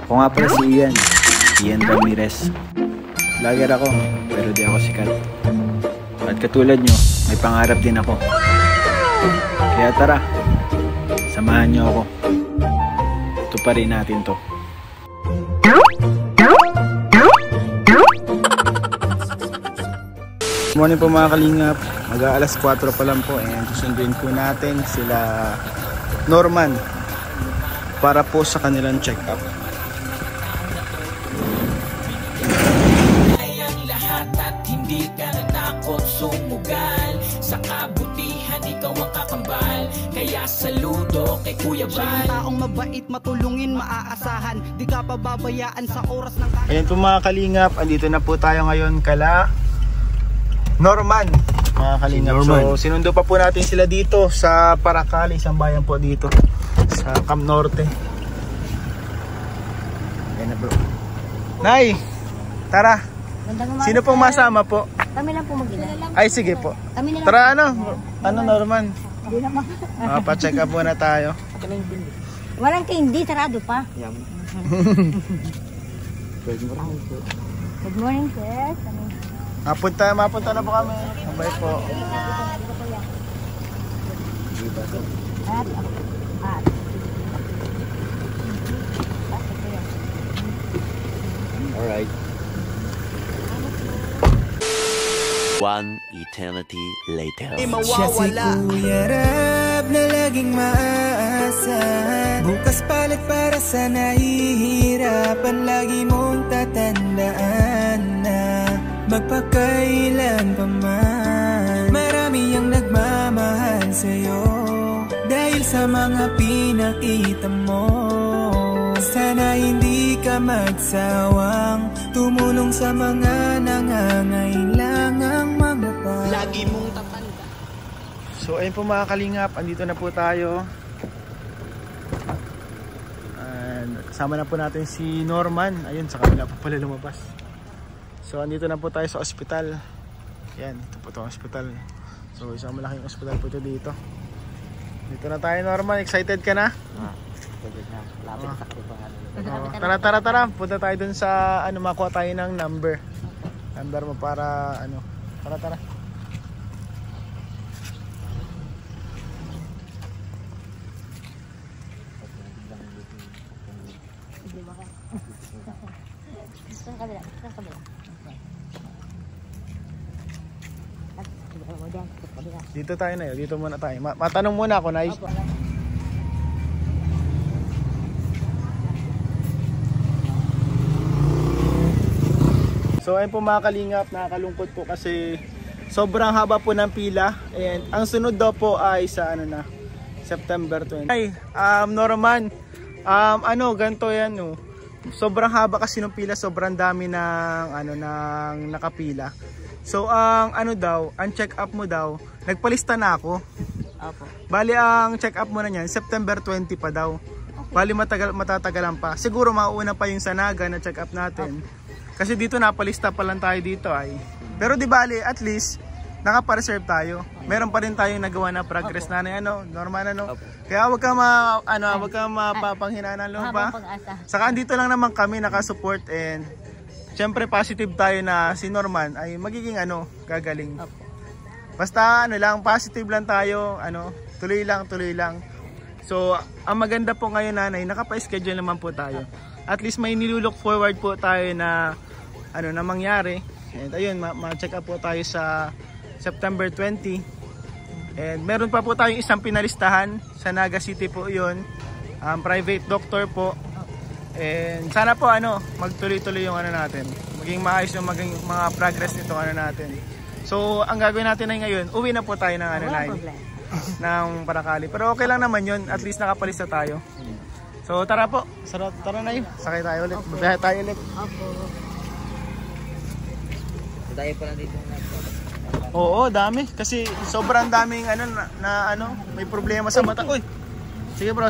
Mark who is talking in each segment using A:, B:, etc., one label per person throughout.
A: Ako nga pala si Ian Ramirez. Vlogger ako, pero di ako sikat. At katulad nyo, may pangarap din ako. Kaya tara, samahan nyo ako. Tuparin natin to. Good morning po mga kalingap. Mag-aalas 4 pa lang po and susunduin po natin sila Norman para po sa kanilang check-up.
B: Ang lahat at hindi ka natakot sumugal. Sa kabutihan ikaw ang kakambal. Kaya saludo kay Kuya Bal.
C: Siya yung taong mabait, matulungin, maaasahan. Di ka pababayaan sa oras ng
A: Ayan po mga kalingap, andito na po tayo ngayon kala Norman, mga kalingap. So sinundo pa po natin sila dito sa Paracali, isang bayan po dito sa Camp Norte. Ayan na bro. Nay, tara. Sino pong masama po?
D: Kami lang po mag-ina.
A: Ay sige po.
D: Kami na lang.
A: Tara ano Norman?
D: Hindi naman.
A: Pa-check up muna tayo.
D: Walang candy, sarado pa. Good morning, sir.
A: Mapunta na po kami. Bye po. Alright.
E: One eternity later.
F: Siya si Kuya Rab na laging maaasahan. Bukas palit para sa nahihirapan. Lagi mong tatandaan na magpakailan pa man. Marami ang nagmamahal sa'yo dahil sa mga pinakita mo. Sana hindi ka magsawang tumulong sa mga nangangailangang mga pa.
C: lagi mong tatanda.
A: So ayun po mga kalingap, andito na po tayo. And sama na po natin si Norman. Ayun, sa kanila po pala lumabas. So andito na po tayo sa ospital. Yan, ito po itong ospital. So isang malaking ospital po ito dito. Dito na tayo Norman, excited ka na? Tara. Punta tayo dun sa makuha tayo ng number mo para Tara. Dito tayo na yun, dito muna tayo. Matanong muna ako, Nay. So ayun po mga kalingap, nakakalungkot po kasi sobrang haba po ng pila. And ang sunod daw po ay sa September 20. Ay, Norman, ganito yan sobrang haba kasi ng pila, sobrang dami ng ng nakapila. So ang ang check up mo daw, nagpalista na ako.
D: Opo.
A: Bali ang check up mo na niyan September 20 pa daw. Bali matatagalan pa. Siguro mauuna pa yung sa Naga na check up natin. Kasi dito napalista pa lang tayo dito ay. Pero di bali at least nakapareserve tayo. Meron pa rin tayong nagawa na progress na Norman Kaya wag ka mapapanghinaan ng loob pa. Saka dito lang naman kami nakasupport and syempre positive tayo na si Norman ay magiging gagaling. Basta lang positive lang tayo, tuloy lang. So ang maganda po ngayon nanay, nakapa-schedule naman po tayo. At least may nilulook forward po tayo na na mangyari. And ayun, ma-check up po tayo sa September 20. And meron pa po tayong isang pinalistahan sa Naga City po 'yon. Private doctor po. And sana po magtuloy-tuloy yung natin. Maging maayos yung mga progress nito natin. So ang gagawin natin ay ngayon, uwi na po tayo ng ng Paracali. Pero okay lang naman 'yon, at least nakapalista tayo. So tara po, tara na yun. Sakay tayo ulit, mabiyahe tayo ulit.
F: Tayo pala dito
A: Oo, dami. Kasi sobrang daming may problema sa mata. Uy! Sige bro.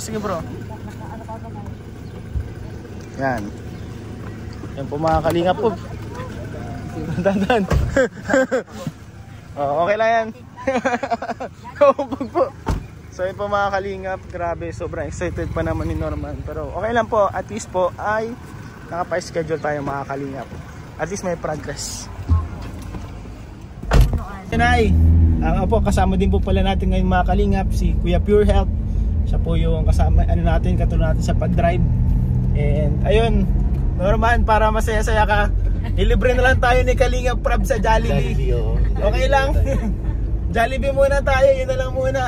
A: Yan. Yan po mga kalingap po. Dandan. Okay lang yan. Kaupag po. So yun po mga kalingap, grabe, sobrang excited pa naman ni Norman. Pero okay lang po, at least po ay nakapa-schedule tayo mga kalingap. At least may progress. Nay, po, kasama din po pala natin ngayon mga kalingap, si Kuya Pure Health. Siya po yung kasama, katulong natin sa pag-drive. And ayun, Norman, para masaya-saya ka, ilibre na lang tayo ni Kalingap Prab sa Jollibee. Okay lang? Jollibee muna tayo, yun na lang muna,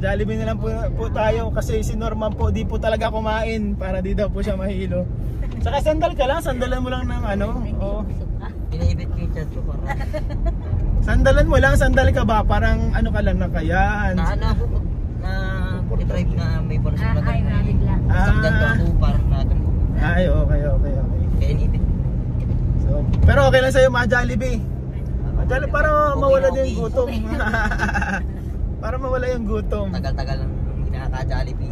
A: Jollibee na lang po tayo kasi si Norman po di po talaga kumain para di daw po siya mahilo. Saka sandal ka lang, sandalan mo lang ng
F: Pinaibit ko yung chat ko para.
A: Sandalan mo lang, sandal ka ba? Parang ka lang na kayaan.
F: Ako na drive na may bonus na lang.
D: bigla.
F: Sakdan ko ako parang natin.
A: Ay, okay.
F: Kaya inibit.
A: So, pero okay lang sa'yo mga Jollibee. Para mawala din yung gutom. Para mawala yung gutom.
F: Tagal-tagal lang hindi nakaka-Jollibee.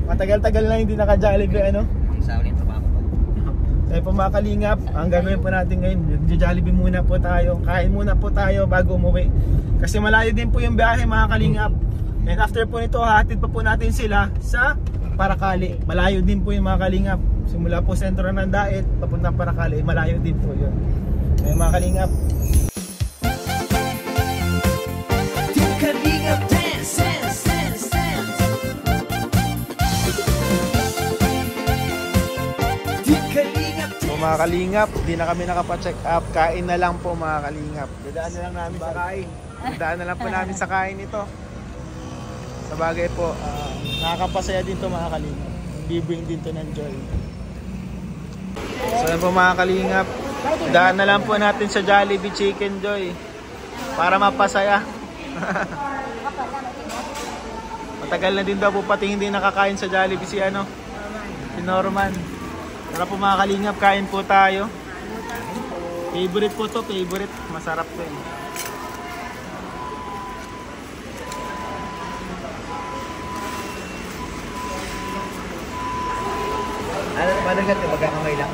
A: Matagal-tagal lang hindi naka-Jollibee,
F: Ang sa ulit trabaho pa.
A: Tayo po mga kalingap, ang gagawin po natin ngayon, Jollibee muna po tayo, kain muna po tayo bago umuwi. Kasi malayo din po yung biyahe mga kalingap. And after po nito, hatid pa po natin sila sa Paracali. Malayo din po yung mga kalingap. Simula po sentro ng Daet, papuntang Paracali, malayo din po yun. Kaya mga kalingap, mga kalingap, hindi na kami nakapa-check up. Kain na lang po mga kalingap. Dadaan na lang namin sa kain. Dadaan na lang po namin sa kain ito. Sa bagay po, nakakapasaya din to mga kalingap. Bibring din to ng joy. So yan po mga kalingap, dadaan na lang po natin sa Jollibee Chicken Joy para mapasaya. Matagal na din daw po pati hindi nakakain sa Jollibee si Norman. Tara po mga kalingap, kain po tayo. Favorite po to, favorite. Masarap to eh.
F: Madagat ka baga kamay lang.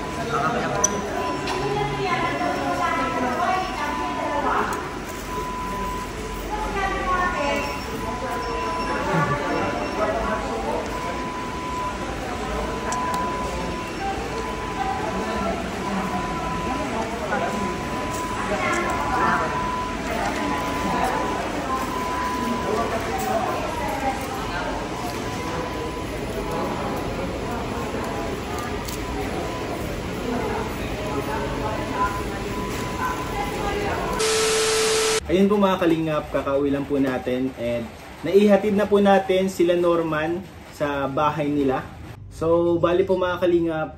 A: Ayun po mga kalingap, kakauwi lang po natin and naihatid na po natin sila Norman sa bahay nila. So bali po mga kalingap,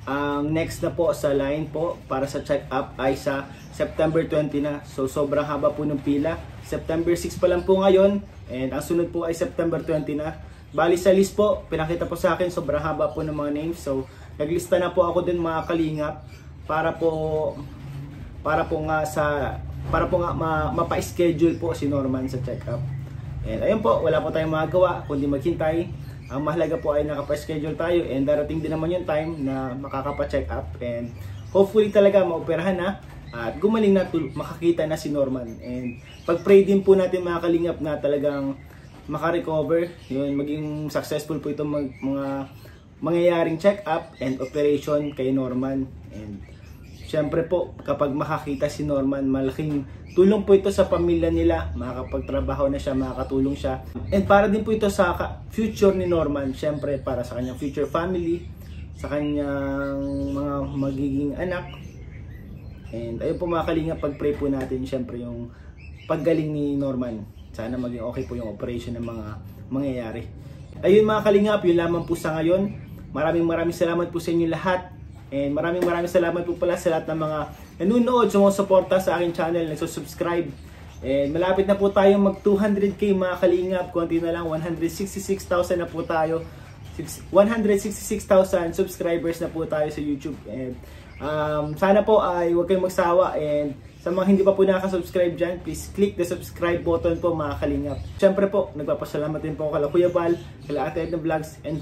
A: ang next na po sa line po para sa check-up ay sa September 20 na. So sobrang haba po ng pila. September 6 pa lang po ngayon and ang sunod po ay September 20 na. Bali sa list po, pinakita po sa akin sobrang haba po ng mga names. So naglista na po ako din mga kalingap para po nga mapa-schedule po si Norman sa check-up. And ayun po, wala po tayong magagawa kundi maghintay. Ang mahalaga po ay nakapa-schedule tayo and darating din naman yung time na makakapa-check up and hopefully talaga maoperahan na at gumaling na, makakita na si Norman. And pag-pray din po natin mga kalingap na talagang makarecover, yun, maging successful po itong mga mangyayaring check-up and operation kay Norman. And siyempre po, kapag makakita si Norman, malaking tulong po ito sa pamilya nila. Makakapagtrabaho na siya, makakatulong siya. And para din po ito sa future ni Norman. Siyempre, para sa kanyang future family, sa kanyang mga magiging anak. And ayun po mga kalinga, pag-pray po natin siyempre yung paggaling ni Norman. Sana maging okay po yung operation ng mga mangyayari. Ayun mga kalingap, yun lamang po sa ngayon. Maraming salamat po sa inyo lahat. And maraming salamat po pala sa lahat ng mga nanonood, sumusuporta sa aking channel, nagsusubscribe. And malapit na po tayo mag 200k mga kalingap, konti na lang, 166,000 na po tayo. 166,000 subscribers na po tayo sa YouTube. And sana po ay huwag kayong magsawa. And sa mga hindi pa po nakaka-subscribe dyan, please click the subscribe button po mga kalingap. Siyempre po, nagpapasalamat din po kala Kuya Bal, kala Ate Edna Vlogs, and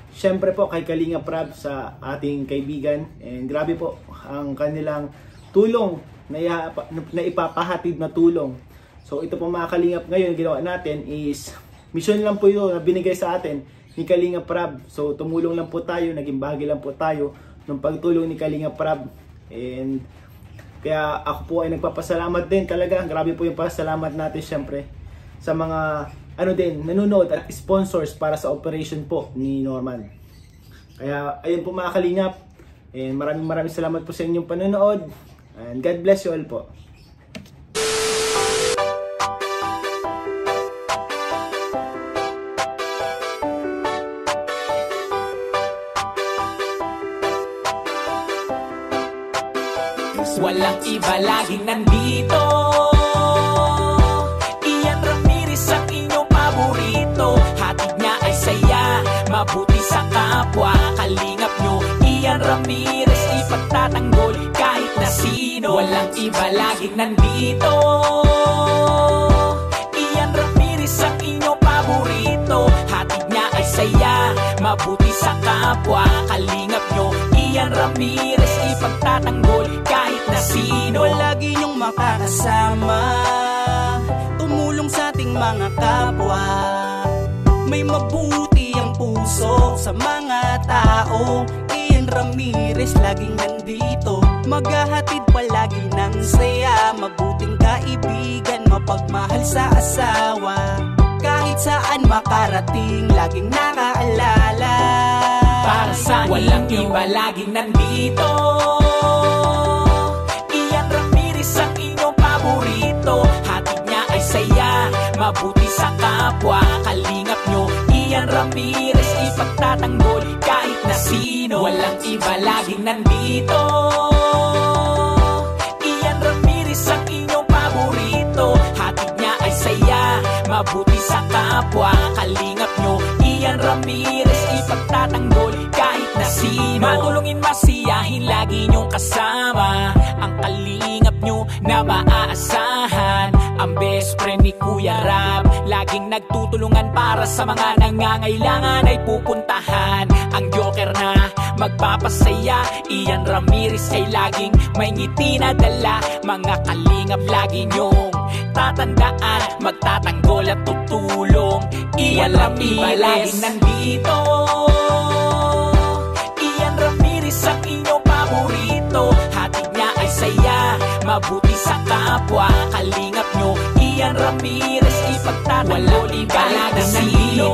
A: siyempre po kay Kalingap Prab sa ating kaibigan. And grabe po ang kanilang tulong na ipapahatid na tulong. So ito po mga Kalingap, ngayon ginawa natin is mission lang po ito na binigay sa atin ni Kalingap Rab. So tumulong lang po tayo, naging bahagi lang po tayo ng pagtulong ni Kalingap Rab. And kaya ako po ay nagpapasalamat din talaga. Grabe po yung pasalamat natin syempre sa mga nanonood at sponsors para sa operation po ni Norman. Kaya ayun po mga Kalingap. And maraming salamat po sa inyong panonood. And God bless you all po.
B: Walang iba, laging nandito. Ian Ramirez ang inyong paborito. Hatid niya ay saya, mabuti sa kapwa. Kalingap nyo, Ian Ramirez, ipagtatanggol kahit na sino. Walang iba, laging nandito. Ian Ramirez ang inyong paborito. Hatid niya ay saya, mabuti sa kapwa. Kalingap nyo, Ian Ramirez, ipagtatanggol kahit na sino.
C: Palagi niyong makakasama, tumulong sa ating mga kapwa. May mabuti ang puso sa mga tao. Ian Ramirez laging nandito, maghahatid palagi ng saya. Mabuting kaibigan, mapagmahal sa asawa. Kahit saan makarating, laging nakaalala.
B: Para sa walang iba, laging nandito. Ian Ramirez ang inyong paborito. Hatid niya ay saya, mabuti sa kapwa. Kalingap nyo, Ian Ramirez, ipagtatanggol kahit na sino. Walang iba, laging nandito. Ian Ramirez ang inyong paborito. Hatid niya ay saya, mabuti sa kapwa. Kalingap nyo, Ian Ramirez, ipagtatanggol kahit na sino. Matulungin, masiyahin, lagi nyong kasama. Ang kalingap nyo na maaasahan. Ang best friend ni Kuya Rab, laging nagtutulungan para sa mga nangangailangan ay pupuntahan. Ang joker na magpapasaya, Ian Ramirez ay laging may ngiti na dala. Mga kalingap, lagi nyong tatandaan, magtatanggol at tutulong. Ian Ramirez, laging nandito. Ian Ramirez ang inyong paborito. Hatid niya ay saya, mabuti sa kapwa. Kalingap nyo, Ian Ramirez, ipagtatanggol kahit na sino.